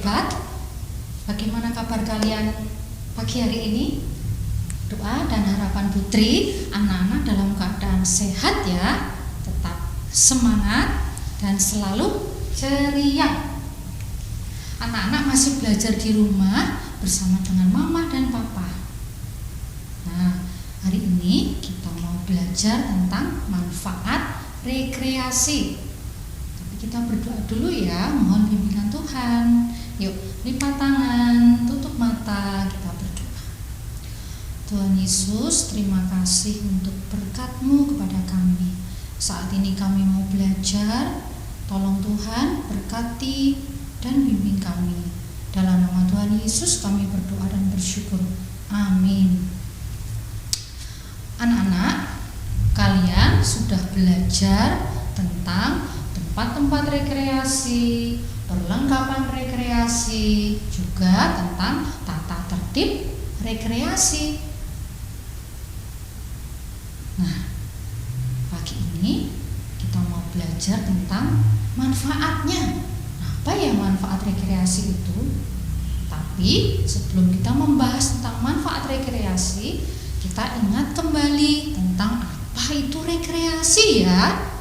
hebat. Bagaimana kabar kalian pagi hari ini? Doa dan harapan Putri, anak-anak dalam keadaan sehat ya, tetap semangat dan selalu ceria. Anak-anak masih belajar di rumah bersama dengan mama dan papa. Nah, hari ini kita mau belajar tentang manfaat rekreasi. Tapi kita berdoa dulu ya, mohon bimbingan Tuhan. Yuk, lipat tangan, tutup mata, kita berdoa. Tuhan Yesus, terima kasih untuk berkat-Mu kepada kami. Saat ini kami mau belajar, tolong Tuhan berkati dan bimbing kami. Dalam nama Tuhan Yesus kami berdoa dan bersyukur. Amin. Anak-anak, kalian sudah belajar tentang tempat-tempat rekreasi, perlengkapan rekreasi, juga tentang tata tertib rekreasi. Nah, pagi ini kita mau belajar tentang manfaatnya. Apa ya manfaat rekreasi itu? Tapi sebelum kita membahas tentang manfaat rekreasi, kita ingat kembali tentang apa itu rekreasi ya.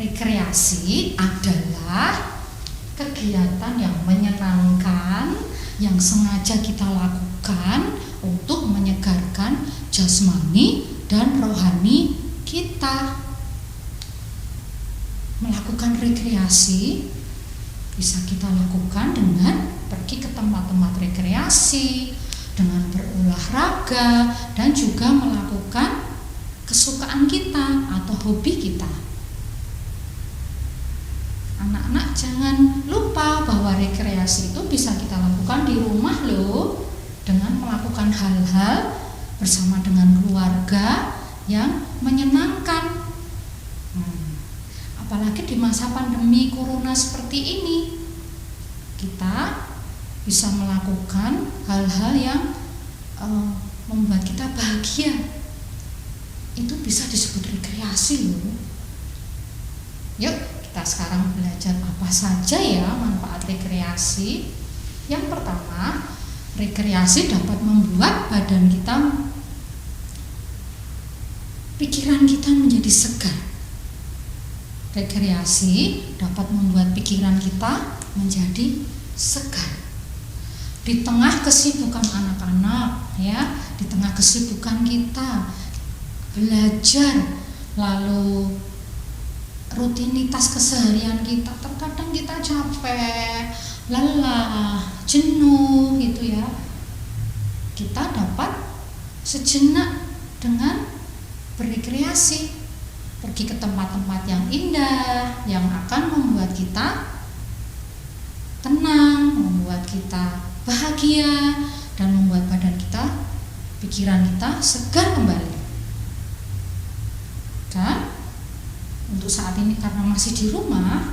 Rekreasi adalah kegiatan yang menyenangkan yang sengaja kita lakukan untuk menyegarkan jasmani dan rohani kita. Melakukan rekreasi bisa kita lakukan dengan pergi ke tempat-tempat rekreasi, dengan berolahraga, dan juga melakukan kesukaan kita atau hobi kita. Anak-anak jangan lupa bahwa rekreasi itu bisa kita lakukan di rumah loh, dengan melakukan hal-hal bersama dengan keluarga yang menyenangkan. Apalagi di masa pandemi corona seperti ini, kita bisa melakukan hal-hal yang membuat kita bahagia. Itu bisa disebut rekreasi loh. Yuk, kita sekarang belajar apa saja ya manfaat rekreasi. Yang pertama, rekreasi dapat membuat pikiran kita menjadi segar. Rekreasi dapat membuat pikiran kita menjadi segar. Di tengah kesibukan anak-anak ya, di tengah kesibukan kita belajar, lalu rutinitas keseharian kita, terkadang kita capek, lelah, jenuh gitu ya. Kita dapat sejenak dengan berrekreasi, pergi ke tempat-tempat yang indah yang akan membuat kita tenang, membuat kita bahagia, dan membuat badan kita, pikiran kita segar kembali. Dan untuk saat ini karena masih di rumah,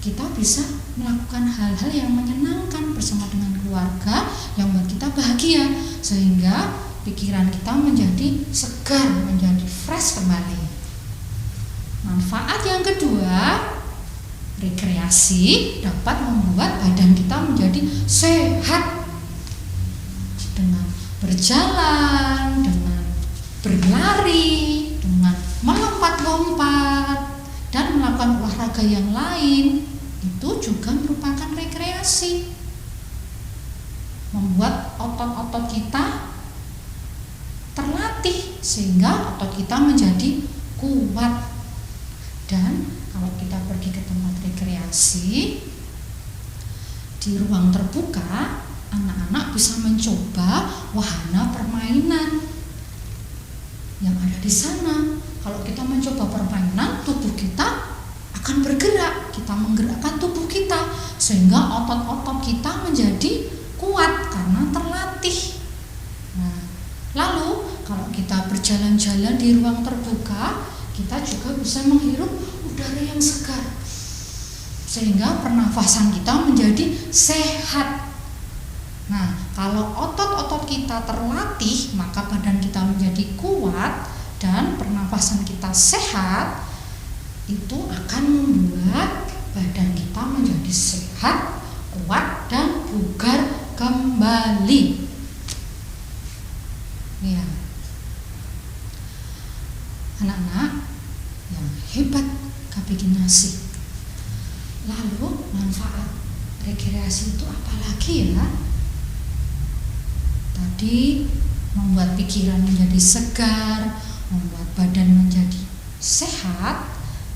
kita bisa melakukan hal-hal yang menyenangkan bersama dengan keluarga yang membuat kita bahagia, sehingga pikiran kita menjadi segar, menjadi fresh kembali. Manfaat yang kedua, rekreasi dapat membuat badan kita menjadi sehat. Dengan berjalan, dengan berlari, dengan melompat-lompat, dan melakukan olahraga yang lain, itu juga merupakan rekreasi. Membuat otot-otot kita terlatih sehingga otot kita menjadi kuat. Dan kalau kita pergi ke tempat rekreasi di ruang terbuka, anak-anak bisa mencoba wahana permainan yang ada di sana. Kalau kita mencoba permainan, tubuh kita akan bergerak, kita menggerakkan tubuh kita sehingga otot-otot kita menjadi kuat karena terlatih. Nah, lalu kalau kita berjalan-jalan di ruang terbuka, kita juga bisa menghirup udara yang segar sehingga pernafasan kita menjadi sehat. Nah, kalau otot-otot kita terlatih, maka badan kita menjadi kuat dan pernafasan kita sehat. Itu akan membuat badan kita menjadi sehat kuat dan bugar kembali. Ya, anak-anak yang hebat bikin nasi. Lalu manfaat rekreasi itu apa lagi ya? Tadi membuat pikiran menjadi segar, membuat badan menjadi sehat.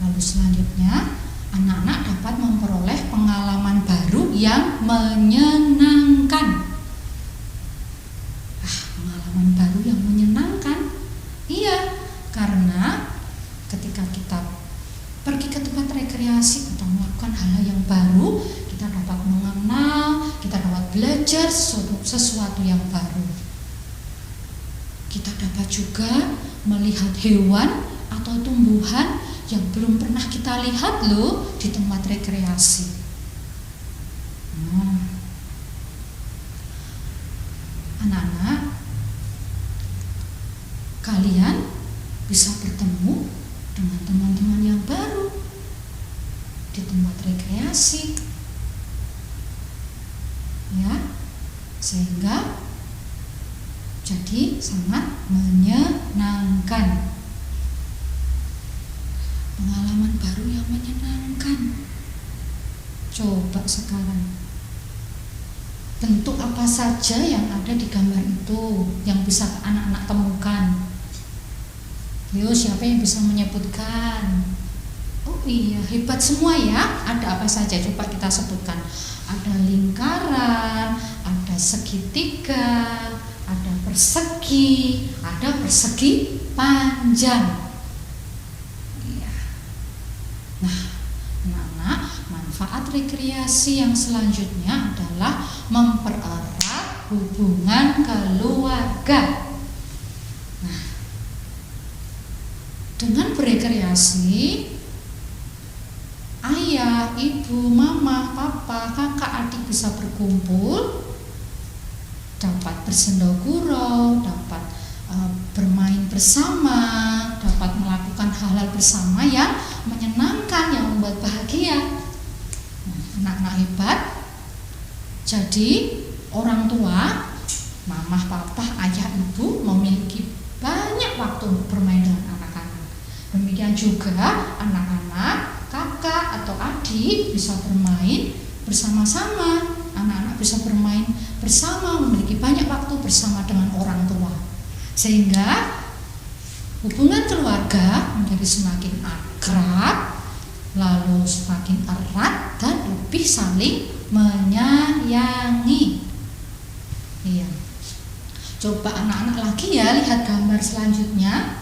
Lalu selanjutnya anak-anak dapat memperoleh pengalaman baru yang menyenangkan. Pengalaman baru yang menyenangkan. Iya, karena ketika kita pergi ke tempat rekreasi atau melakukan hal-hal yang baru, kita dapat mengenal, kita dapat belajar sesuatu yang baru. Kita dapat juga melihat hewan atau tumbuhan yang belum pernah kita lihat loh di tempat rekreasi. Anak-anak, kalian bisa bertemu dengan teman-teman yang baru di tempat rekreasi, ya, sehingga jadi sangat menyenangkan. Pengalaman baru yang menyenangkan. Coba sekarang, bentuk apa saja yang ada di gambar itu yang bisa anak-anak temukan? Yo, siapa yang bisa menyebutkan? Oh iya, hebat semua ya. Ada apa saja? Coba kita sebutkan. Ada lingkaran, ada segitiga, ada persegi, ada persegi panjang. Iya. Nah, anak-anak, manfaat rekreasi yang selanjutnya adalah mempererat hubungan keluarga. Dengan berekreasi, ayah, ibu, mama, papa, kakak, adik bisa berkumpul, dapat bersendogurau, dapat bermain bersama, dapat melakukan hal-hal bersama yang menyenangkan, yang membuat bahagia. Anak-anak hebat. Jadi orang tua, mama, papa, ayah, ibu memiliki banyak waktu untuk bermain dengan anak-anak. Demikian juga anak-anak, kakak atau adik bisa bermain bersama-sama. Anak-anak bisa bermain bersama, memiliki banyak waktu bersama dengan orang tua, sehingga hubungan keluarga menjadi semakin akrab, lalu semakin erat dan lebih saling menyayangi. Iya. Coba anak-anak lagi ya, lihat gambar selanjutnya.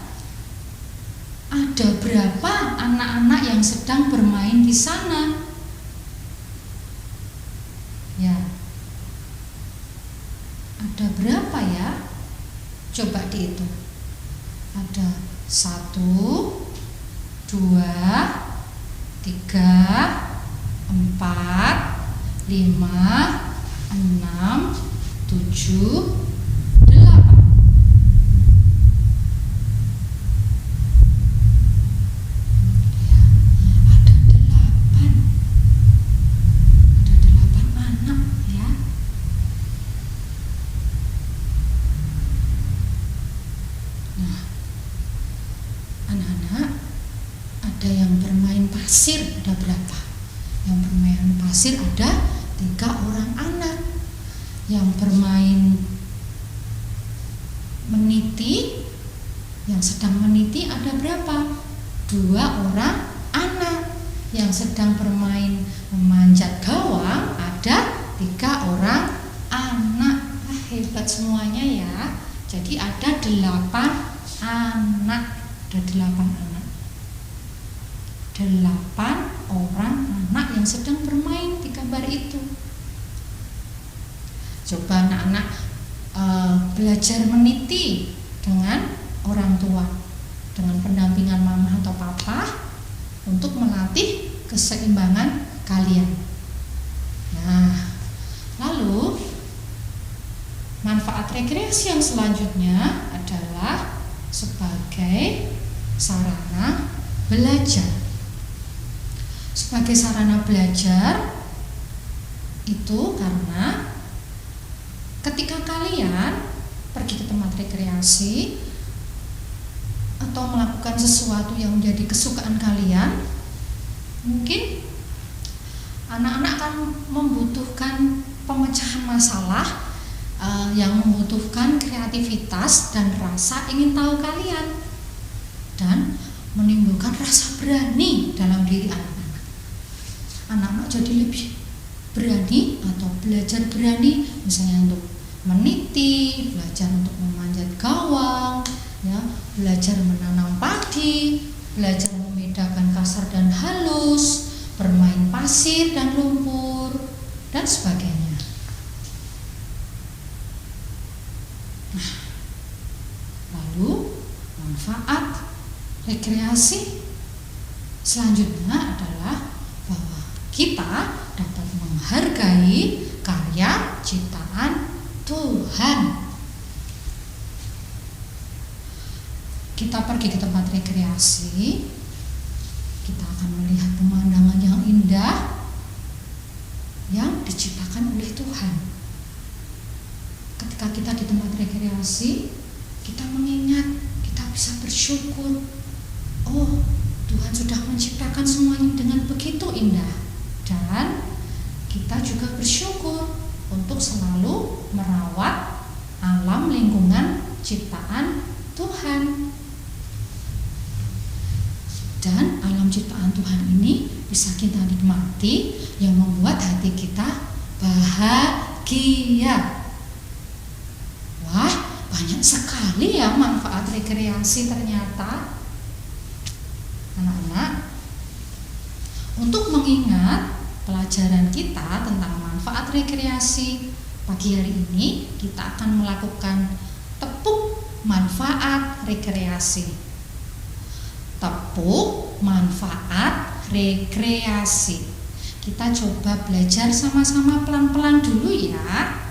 Ada berapa anak-anak yang sedang bermain di sana? Ya. Ada berapa ya? Coba dihitung. Ada 1, 2, 3, 4, 5, 6, 7, 8. Pasir ada berapa? Yang bermain pasir ada 3 orang anak. Yang bermain meniti, yang sedang meniti ada berapa? 2 orang anak. Yang sedang bermain memanjat gawang ada 3 orang anak. Hebat semuanya ya. Jadi ada 8 anak. Ada 8 anak. 8 orang anak yang sedang bermain di gambar itu. Coba anak-anak belajar meniti dengan orang tua, dengan pendampingan mama atau papa untuk melatih keseimbangan kalian. Nah, lalu manfaat rekreasi yang selanjutnya adalah sebagai sarana belajar. Sebagai sarana belajar, Itu karena ketika kalian pergi ke tempat rekreasi atau melakukan sesuatu yang menjadi kesukaan kalian, mungkin anak-anak akan membutuhkan pemecahan masalah yang membutuhkan kreativitas dan rasa ingin tahu kalian, dan menimbulkan rasa berani dalam diri anak-anak. Anak-anak jadi lebih berani atau belajar berani, misalnya untuk meniti, belajar untuk memanjat gawang, ya, belajar menanam padi, belajar membedakan kasar dan halus, bermain pasir dan lumpur, dan sebagainya. Nah, lalu manfaat rekreasi selanjutnya adalah bahwa kita dapat menghargai karya ciptaan Tuhan. Kita pergi ke tempat rekreasi, kita akan melihat pemandangan yang indah yang diciptakan oleh Tuhan. Ketika kita di tempat rekreasi, kita mengingat, kita bisa bersyukur. Oh, Tuhan sudah menciptakan semuanya dengan begitu indah. Dan kita juga bersyukur untuk selalu merawat alam lingkungan ciptaan Tuhan. Dan alam ciptaan Tuhan ini bisa kita nikmati, yang membuat hati kita bahagia. Wah, banyak sekali ya manfaat rekreasi ternyata. Anak-anak, untuk mengingat pelajaran kita tentang manfaat rekreasi, pagi hari ini kita akan melakukan tepuk manfaat rekreasi. Tepuk manfaat rekreasi. Kita coba belajar sama-sama pelan-pelan dulu ya.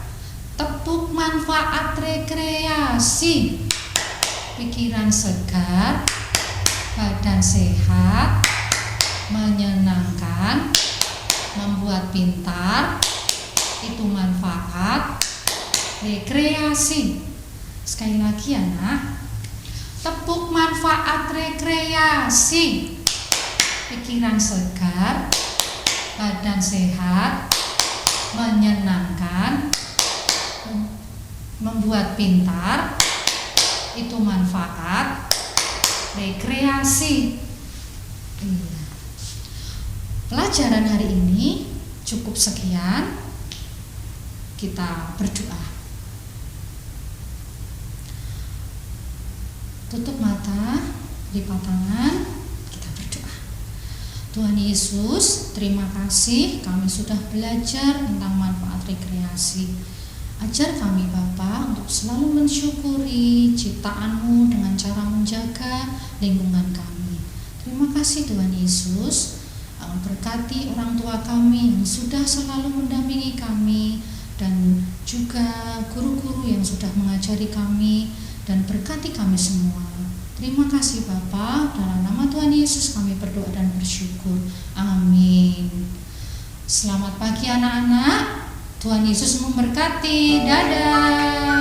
Tepuk manfaat rekreasi. Pikiran segar, badan sehat, menyenangkan, membuat pintar, itu manfaat rekreasi. Sekali lagi ya nak, tepuk manfaat rekreasi. Pikiran segar, badan sehat, menyenangkan, membuat pintar, itu manfaat rekreasi. Iya. Pelajaran hari ini cukup sekian. Kita berdoa. Tutup mata, lipat tangan, kita berdoa. Tuhan Yesus, terima kasih kami sudah belajar tentang manfaat rekreasi. Ajar kami Bapa untuk selalu mensyukuri ciptaan-Mu dengan cara menjaga lingkungan kami. Terima kasih Tuhan Yesus. Berkati orang tua kami yang sudah selalu mendampingi kami, dan juga guru-guru yang sudah mengajari kami, dan berkati kami semua. Terima kasih Bapa, dalam nama Tuhan Yesus kami berdoa dan bersyukur. Amin. Selamat pagi anak-anak. Tuhan Yesus memberkati. Dadah.